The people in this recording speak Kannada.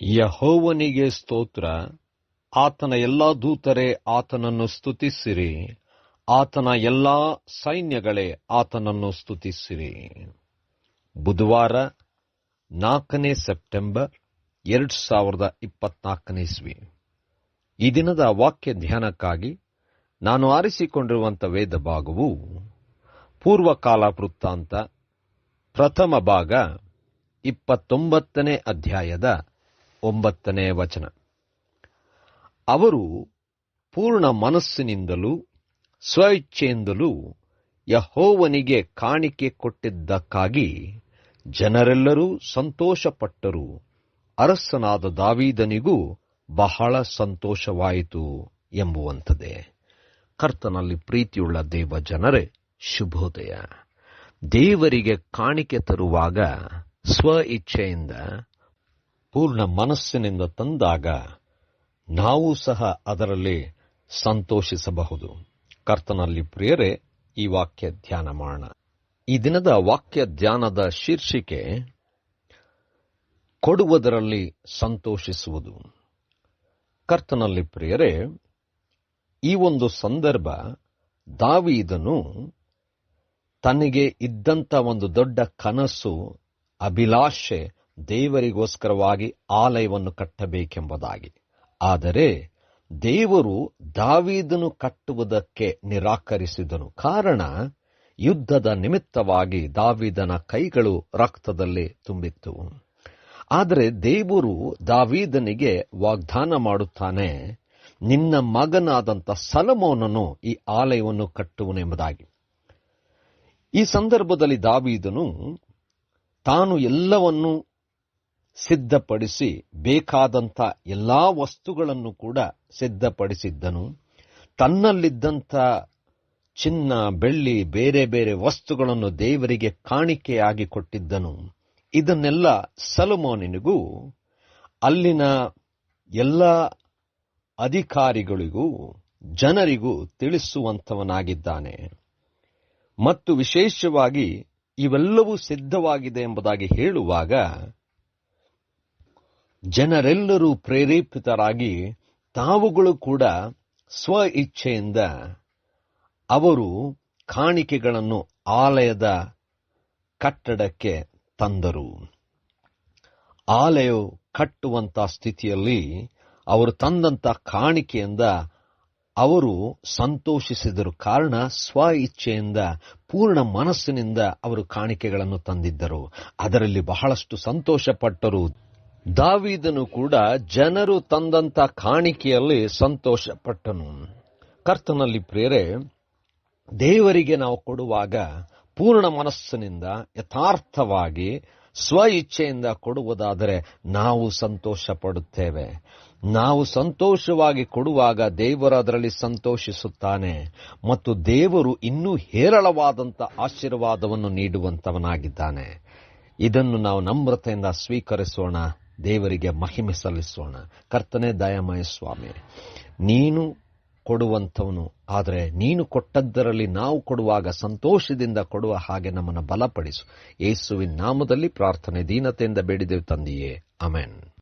ಯೆಹೋವನಿಗೆ ಸ್ತೋತ್ರ. ಆತನ ಎಲ್ಲಾ ದೂತರೇ ಆತನನ್ನು ಸ್ತುತಿಸಿರಿ. ಆತನ ಎಲ್ಲಾ ಸೈನ್ಯಗಳೇ ಆತನನ್ನು ಸ್ತುತಿಸಿರಿ. ಬುಧವಾರ 4 ಸೆಪ್ಟೆಂಬರ್ 2024 ಇಸ್ವಿ. ಈ ದಿನದ ವಾಕ್ಯ ಧ್ಯಾನಕ್ಕಾಗಿ ನಾನು ಆರಿಸಿಕೊಂಡಿರುವಂಥ ವೇದ ಭಾಗವು ಪೂರ್ವಕಾಲ ವೃತ್ತಾಂತ ಪ್ರಥಮ ಭಾಗ 29ನೇ ಅಧ್ಯಾಯದ 9ನೇ ವಚನ. ಅವರು ಪೂರ್ಣ ಮನಸ್ಸಿನಿಂದಲೂ ಸ್ವಇಚ್ಛೆಯಿಂದಲೂ ಯೆಹೋವನಿಗೆ ಕಾಣಿಕೆ ಕೊಟ್ಟಿದ್ದಕ್ಕಾಗಿ ಜನರೆಲ್ಲರೂ ಸಂತೋಷಪಟ್ಟರು. ಅರಸನಾದ ದಾವೀದನಿಗೂ ಬಹಳ ಸಂತೋಷವಾಯಿತು ಎಂಬುವಂಥದ್ದೇ. ಕರ್ತನಲ್ಲಿ ಪ್ರೀತಿಯುಳ್ಳ ದೇವ ಜನರೇ, ಶುಭೋದಯ. ದೇವರಿಗೆ ಕಾಣಿಕೆ ತರುವಾಗ ಸ್ವ ಇಚ್ಛೆಯಿಂದ ಪೂರ್ಣ ಮನಸ್ಸಿನಿಂದ ತಂದಾಗ ನಾವು ಸಹ ಅದರಲ್ಲಿ ಸಂತೋಷಿಸಬಹುದು. ಕರ್ತನಲ್ಲಿ ಪ್ರಿಯರೇ, ಈ ವಾಕ್ಯ ಧ್ಯಾನ ಮಾಡೋಣ. ಈ ದಿನದ ವಾಕ್ಯ ಧ್ಯಾನದ ಶೀರ್ಷಿಕೆ ಕೊಡುವುದರಲ್ಲಿ ಸಂತೋಷಿಸುವುದು. ಕರ್ತನಲ್ಲಿ ಪ್ರಿಯರೇ, ಈ ಒಂದು ಸಂದರ್ಭ ದಾವೀದನು ತನಗೆ ಇದ್ದಂಥ ಒಂದು ದೊಡ್ಡ ಕನಸು, ಅಭಿಲಾಷೆ, ದೇವರಿಗೋಸ್ಕರವಾಗಿ ಆಲಯವನ್ನು ಕಟ್ಟಬೇಕೆಂಬುದಾಗಿ. ಆದರೆ ದೇವರು ದಾವೀದನು ಕಟ್ಟುವುದಕ್ಕೆ ನಿರಾಕರಿಸಿದನು. ಕಾರಣ, ಯುದ್ಧದ ನಿಮಿತ್ತವಾಗಿ ದಾವೀದನ ಕೈಗಳು ರಕ್ತದಲ್ಲಿ ತುಂಬಿತ್ತು. ಆದರೆ ದೇವರು ದಾವೀದನಿಗೆ ವಾಗ್ದಾನ ಮಾಡುತ್ತಾನೆ, ನಿನ್ನ ಮಗನಾದಂಥ ಸೊಲೊಮೋನನು ಈ ಆಲಯವನ್ನು ಕಟ್ಟುವನೆಂಬುದಾಗಿ. ಈ ಸಂದರ್ಭದಲ್ಲಿ ದಾವೀದನು ತಾನು ಎಲ್ಲವನ್ನೂ ಸಿದ್ಧಪಡಿಸಿ ಬೇಕಾದಂಥ ಎಲ್ಲಾ ವಸ್ತುಗಳನ್ನು ಕೂಡ ಸಿದ್ಧಪಡಿಸಿದ್ದನು. ತನ್ನಲ್ಲಿದ್ದಂಥ ಚಿನ್ನ, ಬೆಳ್ಳಿ, ಬೇರೆ ಬೇರೆ ವಸ್ತುಗಳನ್ನು ದೇವರಿಗೆ ಕಾಣಿಕೆಯಾಗಿ ಕೊಟ್ಟಿದ್ದನು. ಇದನ್ನೆಲ್ಲ ಸೊಲೊಮೋನನಿಗೂ ಅಲ್ಲಿನ ಎಲ್ಲ ಅಧಿಕಾರಿಗಳಿಗೂ ಜನರಿಗೂ ತಿಳಿಸುವಂಥವನಾಗಿದ್ದಾನೆ. ಮತ್ತು ವಿಶೇಷವಾಗಿ ಇವೆಲ್ಲವೂ ಸಿದ್ಧವಾಗಿದೆ ಎಂಬುದಾಗಿ ಹೇಳುವಾಗ ಜನರೆಲ್ಲರೂ ಪ್ರೇರೇಪಿತರಾಗಿ ತಾವುಗಳು ಕೂಡ ಸ್ವ ಇಚ್ಛೆಯಿಂದ ಅವರು ಕಾಣಿಕೆಗಳನ್ನು ಆಲಯದ ಕಟ್ಟಡಕ್ಕೆ ತಂದರು. ಆಲಯವು ಕಟ್ಟುವಂಥ ಸ್ಥಿತಿಯಲ್ಲಿ ಅವರು ತಂದಂಥ ಕಾಣಿಕೆಯಿಂದ ಅವರು ಸಂತೋಷಿಸಿದರು. ಕಾರಣ, ಸ್ವ ಇಚ್ಛೆಯಿಂದ ಪೂರ್ಣ ಮನಸ್ಸಿನಿಂದ ಅವರು ಕಾಣಿಕೆಗಳನ್ನು ತಂದಿದ್ದರು. ಅದರಲ್ಲಿ ಬಹಳಷ್ಟು ಸಂತೋಷಪಟ್ಟರು. ದಾವೀದನು ಕೂಡ ಜನರು ತಂದಂಥ ಕಾಣಿಕೆಯಲ್ಲಿ ಸಂತೋಷಪಟ್ಟನು. ಕರ್ತನಲ್ಲಿ ಪ್ರಿಯರೇ, ದೇವರಿಗೆ ನಾವು ಕೊಡುವಾಗ ಪೂರ್ಣ ಮನಸ್ಸಿನಿಂದ ಯಥಾರ್ಥವಾಗಿ ಸ್ವ ಇಚ್ಛೆಯಿಂದ ಕೊಡುವುದಾದರೆ ನಾವು ಸಂತೋಷ ಪಡುತ್ತೇವೆ. ನಾವು ಸಂತೋಷವಾಗಿ ಕೊಡುವಾಗ ದೇವರು ಅದರಲ್ಲಿ ಸಂತೋಷಿಸುತ್ತಾನೆ ಮತ್ತು ದೇವರು ಇನ್ನೂ ಹೇರಳವಾದಂಥ ಆಶೀರ್ವಾದವನ್ನು ನೀಡುವಂತವನಾಗಿದ್ದಾನೆ. ಇದನ್ನು ನಾವು ನಮ್ರತೆಯಿಂದ ಸ್ವೀಕರಿಸೋಣ, ದೇವರಿಗೆ ಮಹಿಮೆ ಸಲ್ಲಿಸೋಣ. ಕರ್ತನೇ ದಯಾಮಯ ಸ್ವಾಮಿ, ನೀನು ಕೊಡುವಂಥವನು. ಆದರೆ ನೀನು ಕೊಟ್ಟದ್ದರಲ್ಲಿ ನಾವು ಕೊಡುವಾಗ ಸಂತೋಷದಿಂದ ಕೊಡುವ ಹಾಗೆ ನಮ್ಮನ್ನು ಬಲಪಡಿಸು. ಯೇಸುವಿನ ನಾಮದಲ್ಲಿ ಪ್ರಾರ್ಥನೆ ದೀನತೆಯಿಂದ ಬೇಡಿದೆವು ತಂದೆಯೇ, ಆಮೆನ್.